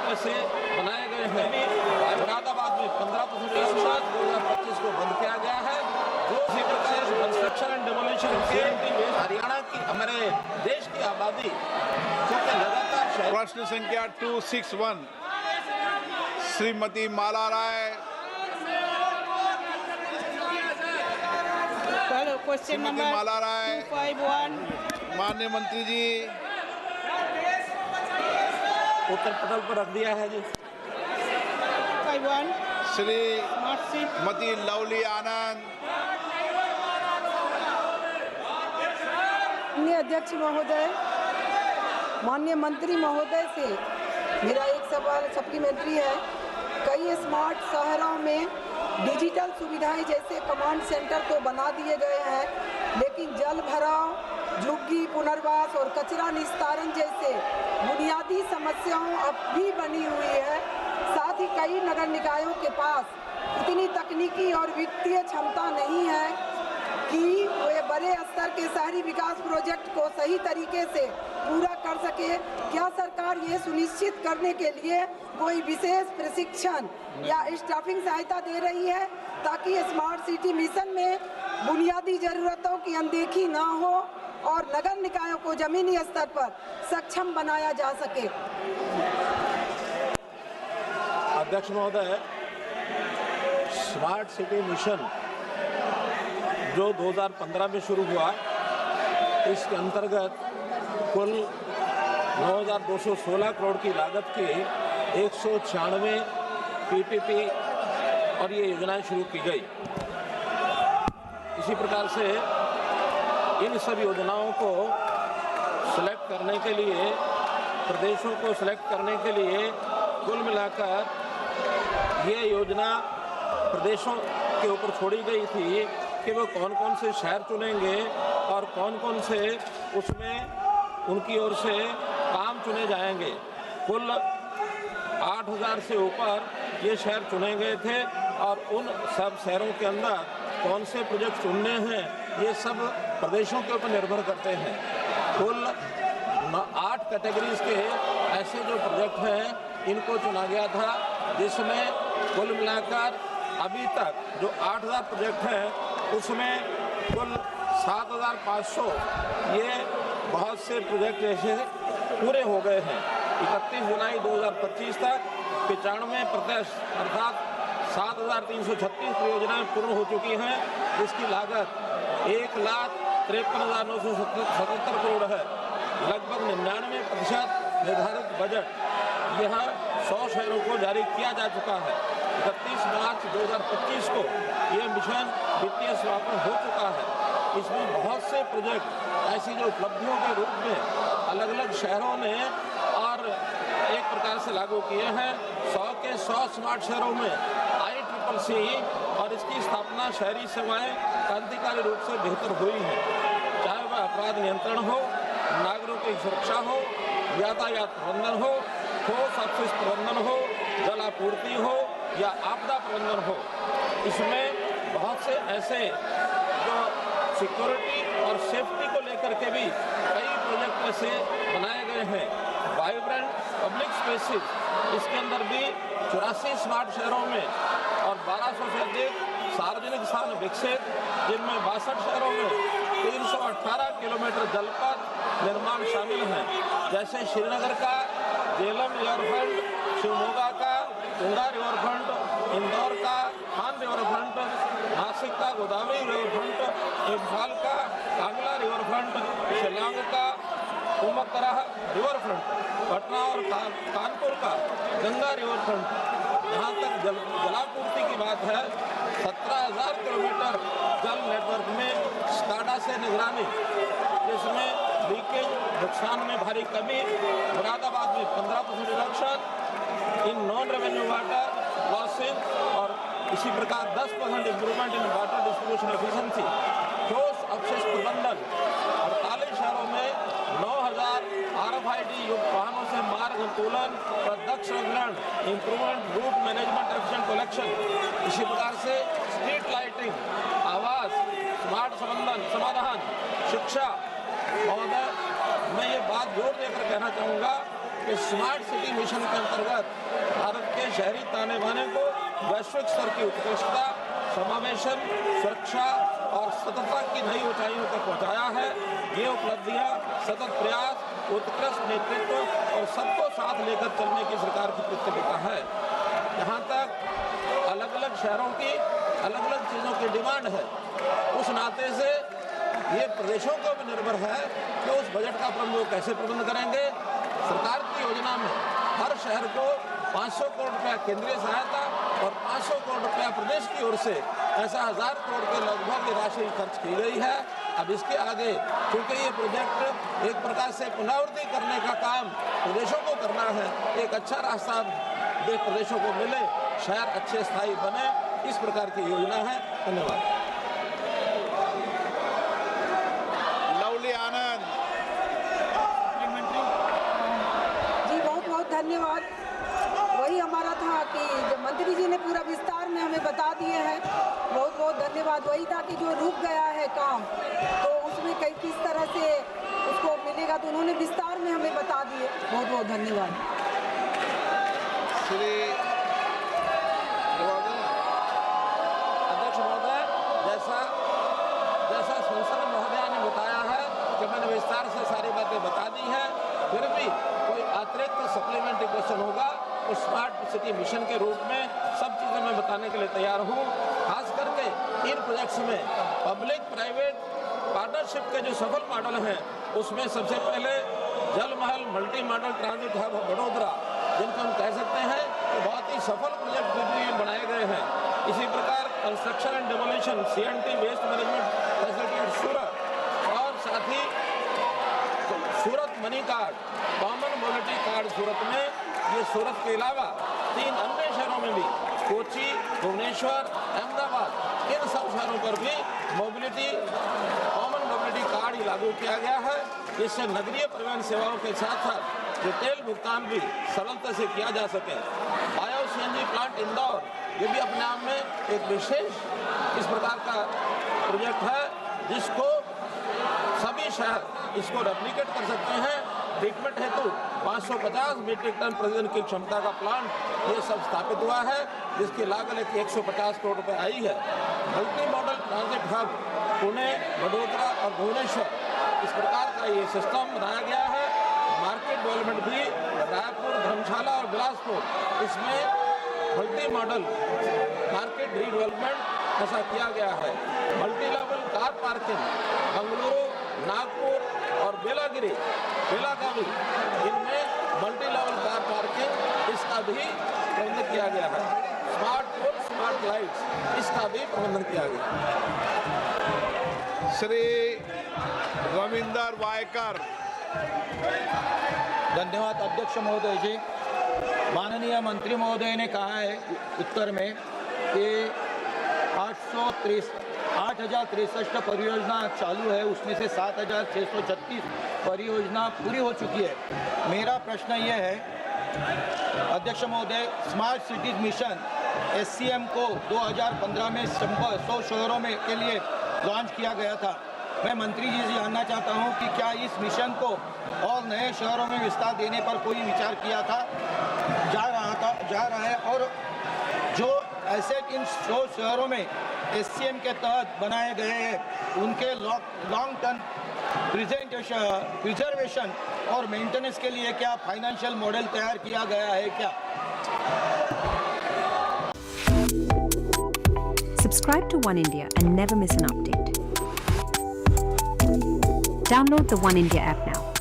Project ऐसे बनाए गए हैं। मुरादाबाद में 15% लक्ष्य 2025 को बंद किया गया है। जो इसी प्रकार कंस्ट्रक्शन एंड डेमोलिशन के हरियाणा की हमारे देश की आबादी क्योंकि लगातार प्रश्न संख्या 261 श्रीमती माला राय। क्वेश्चन नंबर माला राय 251 माननीय मंत्री जी उत्तर पटल पर रख दिया है जी। 251 श्रीमती लवली आनंद। माननीय अध्यक्ष महोदय, माननीय मंत्री महोदय से मेरा एक सवाल सप्लीमेंट्री है। कई स्मार्ट शहरों में डिजिटल सुविधाएं जैसे कमांड सेंटर तो बना दिए गए हैं, लेकिन जल भराव, झुग्गी पुनर्वास और कचरा निस्तारण जैसे बुनियादी समस्याओं अब भी बनी हुई है। साथ ही कई नगर निकायों के पास इतनी तकनीकी और वित्तीय क्षमता नहीं है कि वे बड़े स्तर के शहरी विकास प्रोजेक्ट को सही तरीके से पूरा कर सके। क्या सरकार ये सुनिश्चित करने के लिए कोई विशेष प्रशिक्षण या स्टाफिंग सहायता दे रही है ताकि स्मार्ट सिटी मिशन में बुनियादी जरूरतों की अनदेखी ना हो और नगर निकायों को जमीनी स्तर पर सक्षम बनाया जा सके? अध्यक्ष महोदय, स्मार्ट सिटी मिशन जो 2015 में शुरू हुआ, इसके अंतर्गत कुल 9,216 करोड़ की लागत के 196 पीपीपी और ये योजनाएं शुरू की गई। इसी प्रकार से इन सब योजनाओं को सिलेक्ट करने के लिए, प्रदेशों को सिलेक्ट करने के लिए कुल मिलाकर ये योजना प्रदेशों के ऊपर छोड़ी गई थी कि वो कौन कौन से शहर चुनेंगे और कौन कौन से उसमें उनकी ओर से काम चुने जाएंगे। कुल 8,000 से ऊपर ये शहर चुने गए थे और उन सब शहरों के अंदर कौन से प्रोजेक्ट चुनने हैं ये सब प्रदेशों के ऊपर निर्भर करते हैं। कुल 8 कैटेगरीज के ऐसे जो प्रोजेक्ट हैं इनको चुना गया था, जिसमें कुल मिलाकर अभी तक जो 8,000 प्रोजेक्ट हैं उसमें कुल 7,500 ये बहुत से प्रोजेक्ट ऐसे पूरे हो गए हैं। 31 जुलाई 2025 तक 95% अर्थात 7,336 परियोजनाएं पूर्ण हो चुकी हैं, जिसकी लागत 1,53,977 करोड़ है। लगभग 99% निर्धारित बजट यह 100 शहरों को जारी किया जा चुका है। 31 मार्च 2025 को ये मिशन वित्तीय समापन हो चुका है। इसमें बहुत से प्रोजेक्ट ऐसी जो उपलब्धियों के रूप में अलग अलग शहरों ने और एक प्रकार से लागू किए हैं। 100 के 100 स्मार्ट शहरों में ICCC और इसकी स्थापना शहरी सेवाएं क्रांतिकारी रूप से बेहतर हुई है। चाहे वह अपराध नियंत्रण हो, नागरिकों की सुरक्षा हो, यातायात प्रबंधन हो, ठोस अपशिष्ट प्रबंधन हो, जल आपूर्ति हो या आपदा प्रबंधन हो। इसमें बहुत से ऐसे जो सिक्योरिटी और सेफ्टी को लेकर के भी कई प्रोजेक्ट ऐसे बनाए गए हैं। वाइब्रेंट पब्लिक स्पेसेस, इसके अंदर भी 84 स्मार्ट शहरों में और 1200 से अधिक सार्वजनिक स्थान विकसित, जिनमें 62 शहरों में 318 किलोमीटर जलपथ निर्माण शामिल हैं। जैसे श्रीनगर का जेलम रिवरफ्रंट, शिवमोगा का तुंगा रिवरफ्रंट, इंदौर का खान रिवरफ्रंट, नासिक का गोदावरी रिवरफ्रंट, इम्फाल का कांगला रिवरफ्रंट, शिलांग का उमकरा रिवरफ्रंट, पटना और कानपुर का गंगा रिवरफ्रंट। यहाँ तक जलापूर्ति की बात है, 17,000 किलोमीटर जल नेटवर्क में स्काडा से निगरानी, जिसमें लीकेज नुकसान में भारी कमी। मुरादाबाद में 15% reduction in non revenue water losses और इसी प्रकार 10% improvement in water distribution efficiency. ठोस अपशिष्ट प्रबंधन 48 शहरों में 9,000 RFID युक्त वाहनों से मार्ग संतुलन और दक्ष संग्रहण, improvement route management efficient collection. इसी प्रकार से स्ट्रीट लाइटिंग, आवास, स्मार्ट समाधान, शिक्षा। महोदय, मैं ये बात जोर देकर कहना चाहूँगा कि स्मार्ट सिटी मिशन के अंतर्गत भारत के शहरी ताने बाने को वैश्विक स्तर की उत्कृष्टता, समावेशन, सुरक्षा और सततता की नई ऊंचाइयों तक पहुंचाया है। ये उपलब्धियां सतत प्रयास, उत्कृष्ट नेतृत्व और सबको साथ लेकर चलने की सरकार की प्रतिबद्धता है। जहां तक अलग अलग शहरों की अलग अलग चीज़ों की डिमांड है, उस नाते से ये प्रदेशों को भी निर्भर है कि उस बजट का प्रबंध कैसे प्रबंध करेंगे। सरकार की योजना में हर शहर को 500 करोड़ रुपया केंद्रीय सहायता और 500 करोड़ रुपया प्रदेश की ओर से ऐसा 1000 करोड़ के लगभग राशि खर्च की गई है। अब इसके आगे क्योंकि ये प्रोजेक्ट एक प्रकार से पुनरावृत्ति करने का काम प्रदेशों को करना है, एक अच्छा रास्ता प्रदेशों को मिले, शहर अच्छे स्थायी बने, इस प्रकार की योजना है। धन्यवाद। लवली आनंद। जी बहुत बहुत धन्यवाद। वही हमारा था कि जब मंत्री जी ने पूरा विस्तार में हमें बता दिए हैं, बहुत बहुत धन्यवाद। वही था कि जो रुक गया है काम, तो उसमें कई किस तरह से उसको मिलेगा, तो उन्होंने विस्तार में हमें बता दिए। बहुत बहुत धन्यवाद। श्री अध्यक्ष महोदय, जैसा संसद महोदय ने बताया है कि मैंने विस्तार से सारी बातें बता दी हैं, फिर भी कोई अतिरिक्त सप्लीमेंट्री क्वेश्चन होगा तो स्मार्ट सिटी मिशन के रूप में सब चीज़ें मैं बताने के लिए तैयार हूँ। खास करके इन प्रोजेक्ट्स में पब्लिक प्राइवेट पार्टनरशिप के जो सफल मॉडल हैं, उसमें सबसे पहले जल महल multi modal transit hub Vadodara, जिनको हम कह सकते हैं कि बहुत ही सफल प्रोजेक्ट में बनाए गए हैं। इसी प्रकार construction and demolition CNT waste management facility at Surat, और साथ ही Surat money card, common mobility card Surat में, ये सूरत के अलावा 3 अन्य शहरों में भी, कोची, भुवनेश्वर, अहमदाबाद, इन सब शहरों पर भी मोबिलिटी कॉमन मोबिलिटी कार्ड ही लागू किया गया है, जिससे नगरीय परिवहन सेवाओं के साथ साथ रिटेल भुगतान भी सरलता से किया जा सके। बायो CNG प्लांट इंदौर, ये भी अपने आप में एक विशेष इस प्रकार का प्रोजेक्ट है जिसको सभी शहर इसको रेप्लिकेट कर सकते हैं। ट्रीटमेंट हेतु 550 मीट्रिक टन प्रतिदिन की क्षमता का प्लांट ये सब स्थापित हुआ है, जिसकी लागत 150 करोड़ रुपए आई है। Multi modal transit hub Pune, Vadodara और भुवनेश्वर, इस प्रकार का ये सिस्टम बनाया गया है। मार्केट डेवलपमेंट भी रायपुर, धर्मशाला और बिलासपुर, इसमें मल्टी मॉडल मार्केट रीडेवलपमेंट ऐसा किया गया है। Multi level car parking Bengaluru, Nagpur और बेलागावी, इनमें मल्टी लेवल कार पार्किंग, इसका भी प्रबंधन किया गया है। स्मार्ट पोल, स्मार्ट लाइट्स, इसका भी प्रबंधन किया गया। श्री रविंदर वायकर। धन्यवाद अध्यक्ष महोदय जी। माननीय मंत्री महोदय ने कहा है उत्तर में कि 8,063 परियोजना चालू है, उसमें से 7,636 परियोजना पूरी हो चुकी है। मेरा प्रश्न ये है अध्यक्ष महोदय, स्मार्ट सिटीज मिशन SCM को 2015 में 100 शहरों में के लिए लॉन्च किया गया था। मैं मंत्री जी से जानना चाहता हूं कि क्या इस मिशन को और नए शहरों में विस्तार देने पर कोई विचार किया था, जा रहा है, और जो एसेट इन 100 शहरों में SCM के तहत बनाए गए हैं उनके लॉन्ग टर्म प्रिजर्वेशन और मेंटेनेंस के लिए क्या फाइनेंशियल मॉडल तैयार किया गया है क्या? Subscribe to One India and never miss an update. Download the One India app now.